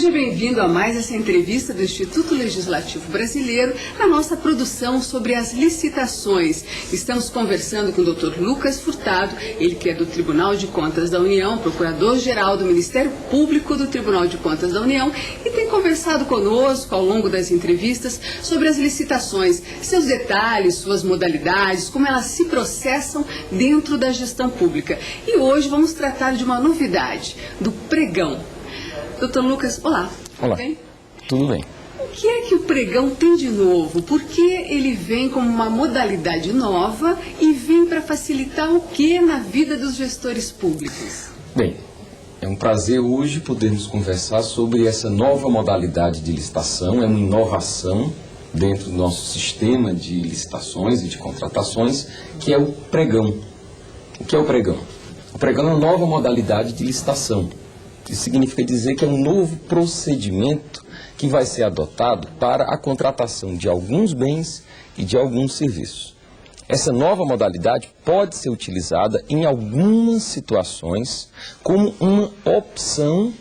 Seja bem-vindo a mais essa entrevista do Instituto Legislativo Brasileiro, na nossa produção sobre as licitações. Estamos conversando com o Dr. Lucas Furtado, ele que é do Tribunal de Contas da União, Procurador-Geral do Ministério Público do Tribunal de Contas da União, e tem conversado conosco ao longo das entrevistas sobre as licitações, seus detalhes, suas modalidades, como elas se processam dentro da gestão pública. E hoje vamos tratar de uma novidade, do pregão. Doutor Lucas, olá. Olá, tudo bem? O que é que o pregão tem de novo? Por que ele vem como uma modalidade nova e vem para facilitar o que na vida dos gestores públicos? Bem, é um prazer hoje podermos conversar sobre essa nova modalidade de licitação, é uma inovação dentro do nosso sistema de licitações e de contratações, que é o pregão. O que é o pregão? O pregão é uma nova modalidade de licitação. Isso significa dizer que é um novo procedimento que vai ser adotado para a contratação de alguns bens e de alguns serviços. Essa nova modalidade pode ser utilizada em algumas situações como uma opção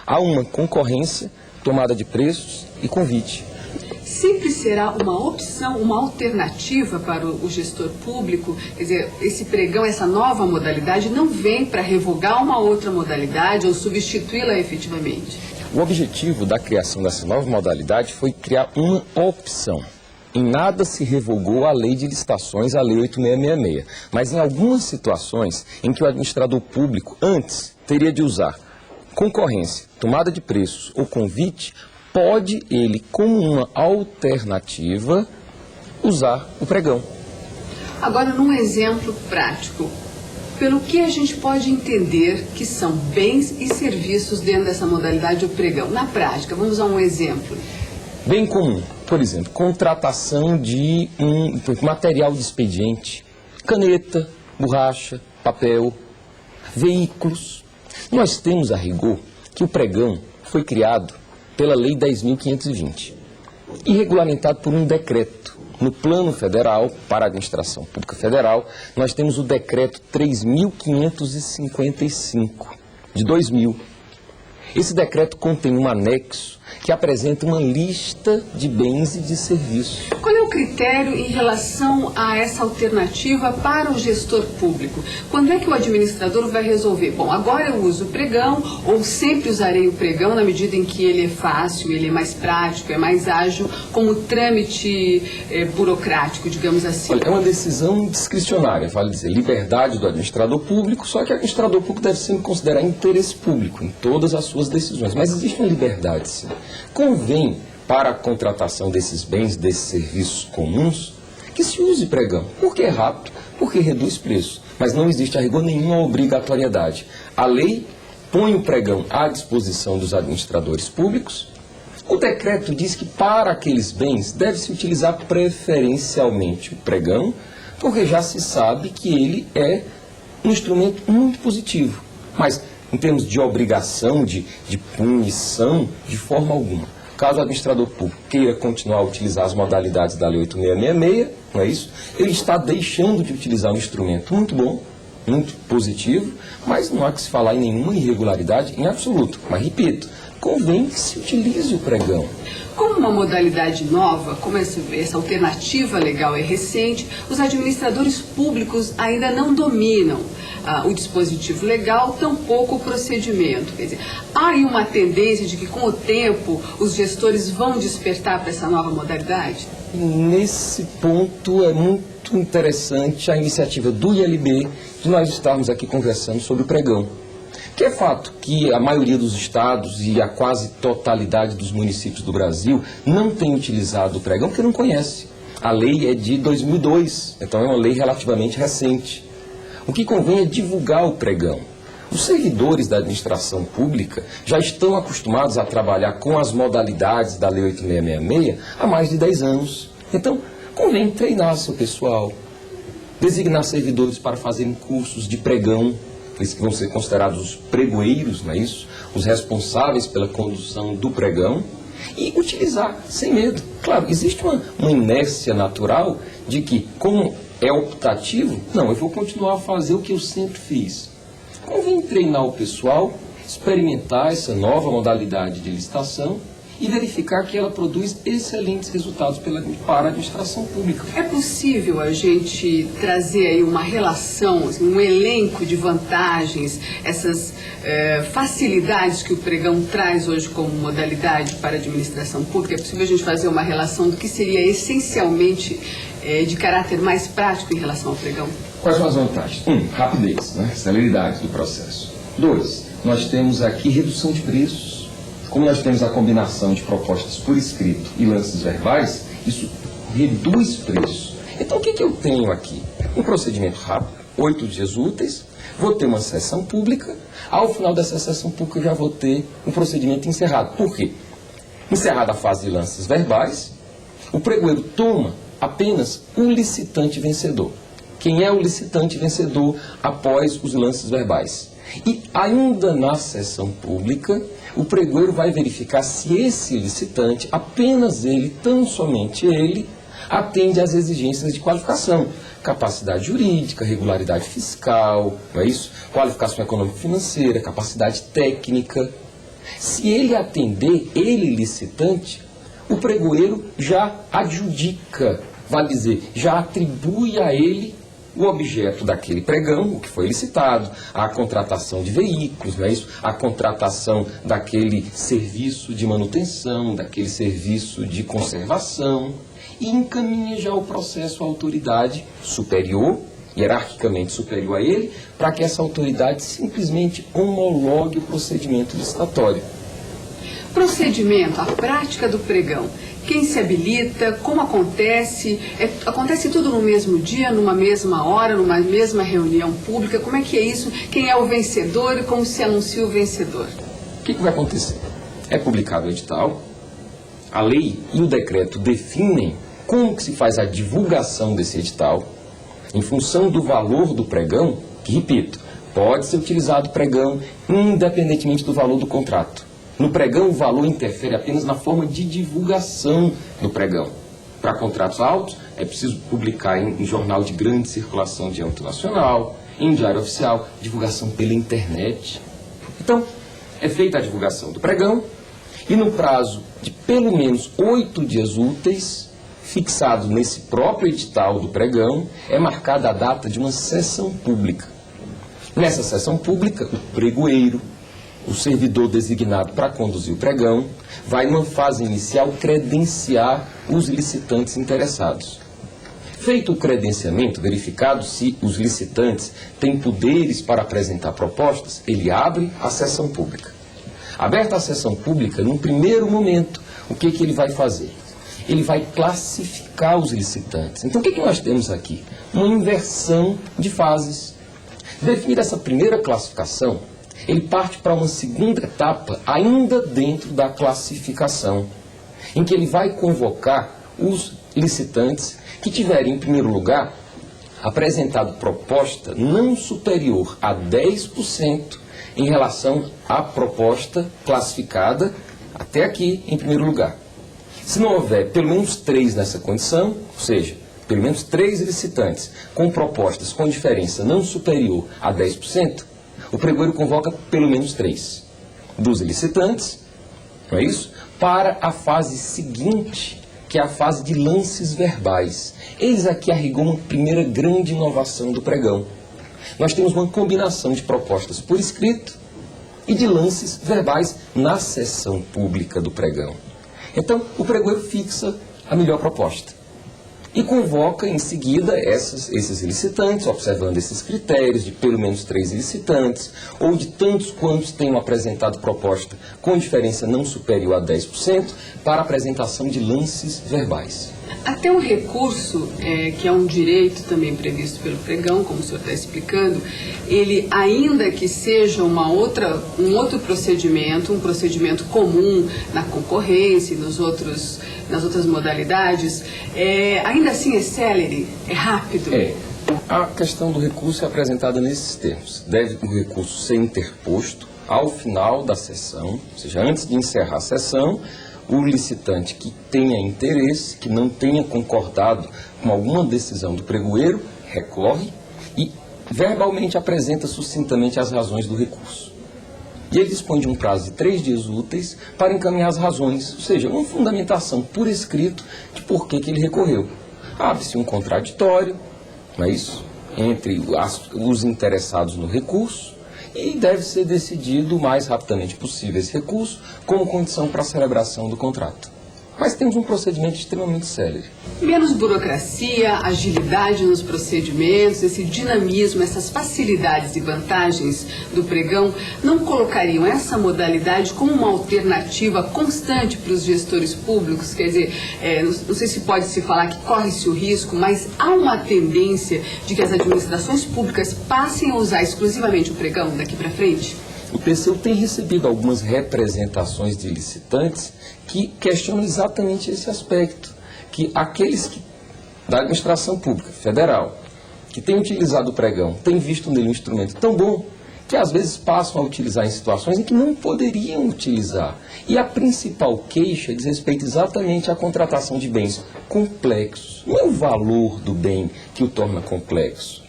a uma concorrência, tomada de preços e convite. Sempre será uma opção, uma alternativa para o gestor público? Quer dizer, esse pregão, essa nova modalidade não vem para revogar uma outra modalidade ou substituí-la efetivamente? O objetivo da criação dessa nova modalidade foi criar uma opção. Em nada se revogou a lei de licitações, a lei 8666, mas em algumas situações em que o administrador público antes teria de usar concorrência, tomada de preços ou convite, pode ele, como uma alternativa, usar o pregão. Agora, num exemplo prático, pelo que a gente pode entender que são bens e serviços dentro dessa modalidade do pregão? Na prática, vamos a um exemplo. Bem comum, por exemplo, contratação de um material de expediente, caneta, borracha, papel, veículos. Nós temos a rigor que o pregão foi criado pela Lei 10.520 e regulamentado por um decreto. No plano federal, para a administração pública federal, nós temos o decreto 3.555 de 2000. Esse decreto contém um anexo que apresenta uma lista de bens e de serviços. Qual é o critério em relação a essa alternativa para o gestor público? Quando é que o administrador vai resolver? Bom, agora eu uso o pregão ou sempre usarei o pregão na medida em que ele é fácil, ele é mais prático, é mais ágil, como trâmite burocrático, digamos assim? Olha, é uma decisão discricionária, vale dizer, liberdade do administrador público, só que o administrador público deve sempre considerar interesse público em todas as suas decisões, mas existe uma liberdade, sim. Convém, para a contratação desses bens, desses serviços comuns, que se use pregão, porque é rápido, porque reduz preço, mas não existe a rigor nenhuma obrigatoriedade. A lei põe o pregão à disposição dos administradores públicos. O decreto diz que para aqueles bens deve-se utilizar preferencialmente o pregão, porque já se sabe que ele é um instrumento muito positivo, mas em termos de obrigação, de punição, de forma alguma. Caso o administrador público queira continuar a utilizar as modalidades da Lei 8666, não é isso? Ele está deixando de utilizar um instrumento muito bom, muito positivo, mas não há que se falar em nenhuma irregularidade em absoluto. Mas, repito, convém que se utilize o pregão. Como uma modalidade nova, como essa alternativa legal é recente, os administradores públicos ainda não dominam o dispositivo legal, tampouco o procedimento. Quer dizer, há aí uma tendência de que com o tempo os gestores vão despertar para essa nova modalidade? Nesse ponto é muito interessante a iniciativa do ILB de nós estarmos aqui conversando sobre o pregão. Que é fato que a maioria dos estados e a quase totalidade dos municípios do Brasil não tem utilizado o pregão porque não conhece. A lei é de 2002, então é uma lei relativamente recente. O que convém é divulgar o pregão. Os servidores da administração pública já estão acostumados a trabalhar com as modalidades da Lei 8666 há mais de 10 anos. Então, convém treinar seu pessoal, designar servidores para fazerem cursos de pregão, eles que vão ser considerados os pregoeiros, não é isso? Os responsáveis pela condução do pregão, e utilizar sem medo. Claro, existe uma inércia natural de que, como é optativo, não, eu vou continuar a fazer o que eu sempre fiz. Convém treinar o pessoal experimentar essa nova modalidade de licitação e verificar que ela produz excelentes resultados para a administração pública. É possível a gente trazer aí uma relação, assim, um elenco de vantagens, essas facilidades que o pregão traz hoje como modalidade para a administração pública? É possível a gente fazer uma relação do que seria essencialmente de caráter mais prático em relação ao pregão? Quais são as vantagens? 1, rapidez, né? Celeridade do processo. 2, nós temos aqui redução de preços. Como nós temos a combinação de propostas por escrito e lances verbais, isso reduz preço. Então, o que eu tenho aqui? Um procedimento rápido, 8 dias úteis, vou ter uma sessão pública, ao final dessa sessão pública eu já vou ter um procedimento encerrado. Por quê? Encerrada a fase de lances verbais, o pregoeiro toma apenas um licitante vencedor. Quem é o licitante vencedor após os lances verbais? E ainda na sessão pública, o pregoeiro vai verificar se esse licitante, apenas ele, tão somente ele, atende às exigências de qualificação. Capacidade jurídica, regularidade fiscal, não é isso? Qualificação econômico-financeira, capacidade técnica. Se ele atender, ele, licitante, o pregoeiro já adjudica, vale dizer, já atribui a ele o objeto daquele pregão, o que foi licitado, a contratação de veículos, não é isso? A contratação daquele serviço de manutenção, daquele serviço de conservação, e encaminha já o processo à autoridade superior, hierarquicamente superior a ele, para que essa autoridade simplesmente homologue o procedimento licitatório. Procedimento, a prática do pregão. Quem se habilita, como acontece? Acontece tudo no mesmo dia, numa mesma hora, numa mesma reunião pública? Como é que é isso? Quem é o vencedor e como se anuncia o vencedor? O que vai acontecer? É publicado o edital, a lei e o decreto definem como que se faz a divulgação desse edital, em função do valor do pregão, que, repito, pode ser utilizado o pregão independentemente do valor do contrato. No pregão, o valor interfere apenas na forma de divulgação do pregão. Para contratos altos, é preciso publicar em jornal de grande circulação de âmbito nacional, em diário oficial, divulgação pela internet. Então, é feita a divulgação do pregão e no prazo de pelo menos 8 dias úteis, fixado nesse próprio edital do pregão, é marcada a data de uma sessão pública. Nessa sessão pública, o pregoeiro, o servidor designado para conduzir o pregão, vai, numa fase inicial, credenciar os licitantes interessados. Feito o credenciamento, verificado se os licitantes têm poderes para apresentar propostas, ele abre a sessão pública. Aberta a sessão pública, num primeiro momento, o que ele vai fazer? Ele vai classificar os licitantes. Então, o que nós temos aqui? Uma inversão de fases. Definida essa primeira classificação, ele parte para uma segunda etapa, ainda dentro da classificação, em que ele vai convocar os licitantes que tiverem, em primeiro lugar, apresentado proposta não superior a 10% em relação à proposta classificada até aqui, em primeiro lugar. Se não houver pelo menos 3 nessa condição, ou seja, pelo menos 3 licitantes com propostas com diferença não superior a 10%, o pregoeiro convoca pelo menos 3 dos licitantes, não é isso? Para a fase seguinte, que é a fase de lances verbais. Eis aqui a rigor uma primeira grande inovação do pregão. Nós temos uma combinação de propostas por escrito e de lances verbais na sessão pública do pregão. Então, o pregoeiro fixa a melhor proposta e convoca em seguida esses licitantes, observando esses critérios de pelo menos 3 licitantes, ou de tantos quantos tenham apresentado proposta com diferença não superior a 10%, para apresentação de lances verbais. Até um recurso, que é um direito também previsto pelo pregão, como o senhor está explicando, ele, ainda que seja um outro procedimento, um procedimento comum na concorrência e nas outras modalidades, ainda assim é célere, é rápido? A questão do recurso é apresentada nesses termos. Deve o recurso ser interposto ao final da sessão, ou seja, antes de encerrar a sessão, o licitante que tenha interesse, que não tenha concordado com alguma decisão do pregoeiro, recorre e verbalmente apresenta sucintamente as razões do recurso. E ele dispõe de um prazo de 3 dias úteis para encaminhar as razões, ou seja, uma fundamentação por escrito de por que ele recorreu. Abre-se um contraditório, não é isso? Entre os interessados no recurso, e deve ser decidido o mais rapidamente possível esse recurso como condição para a celebração do contrato. Mas temos um procedimento extremamente célere. Menos burocracia, agilidade nos procedimentos, esse dinamismo, essas facilidades e vantagens do pregão não colocariam essa modalidade como uma alternativa constante para os gestores públicos? Quer dizer, não sei se pode se falar que corre-se o risco, mas há uma tendência de que as administrações públicas passem a usar exclusivamente o pregão daqui para frente? O TCU tem recebido algumas representações de licitantes que questionam exatamente esse aspecto, que aqueles da administração pública federal que têm utilizado o pregão têm visto nele um instrumento tão bom que às vezes passam a utilizar em situações em que não poderiam utilizar. E a principal queixa diz respeito exatamente à contratação de bens complexos. Não é o valor do bem que o torna complexo.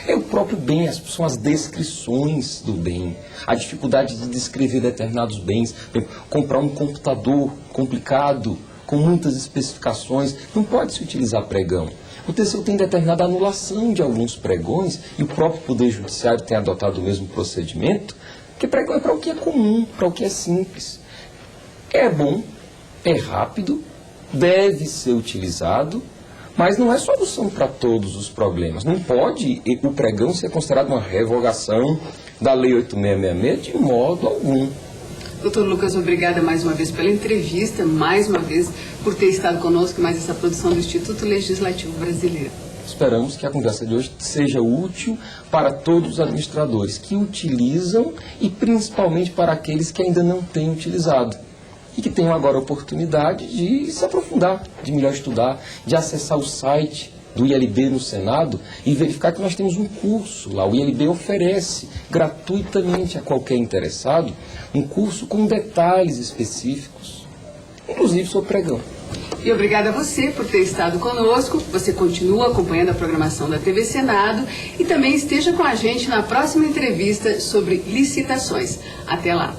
É o próprio bem, são as descrições do bem, a dificuldade de descrever determinados bens. Por exemplo, comprar um computador complicado, com muitas especificações, não pode se utilizar pregão. O TCU tem determinado a anulação de alguns pregões, e o próprio Poder Judiciário tem adotado o mesmo procedimento, porque pregão é para o que é comum, para o que é simples. É bom, é rápido, deve ser utilizado, mas não é solução para todos os problemas. Não pode o pregão ser considerado uma revogação da Lei 8.666 de modo algum. Doutor Lucas, obrigada mais uma vez pela entrevista, mais uma vez por ter estado conosco, mais essa produção do Instituto Legislativo Brasileiro. Esperamos que a conversa de hoje seja útil para todos os administradores que utilizam e principalmente para aqueles que ainda não têm utilizado. E que tenham agora a oportunidade de se aprofundar, de melhor estudar, de acessar o site do ILB no Senado e verificar que nós temos um curso lá. O ILB oferece gratuitamente a qualquer interessado um curso com detalhes específicos, inclusive sobre pregão. E obrigada a você por ter estado conosco. Você continua acompanhando a programação da TV Senado e também esteja com a gente na próxima entrevista sobre licitações. Até lá!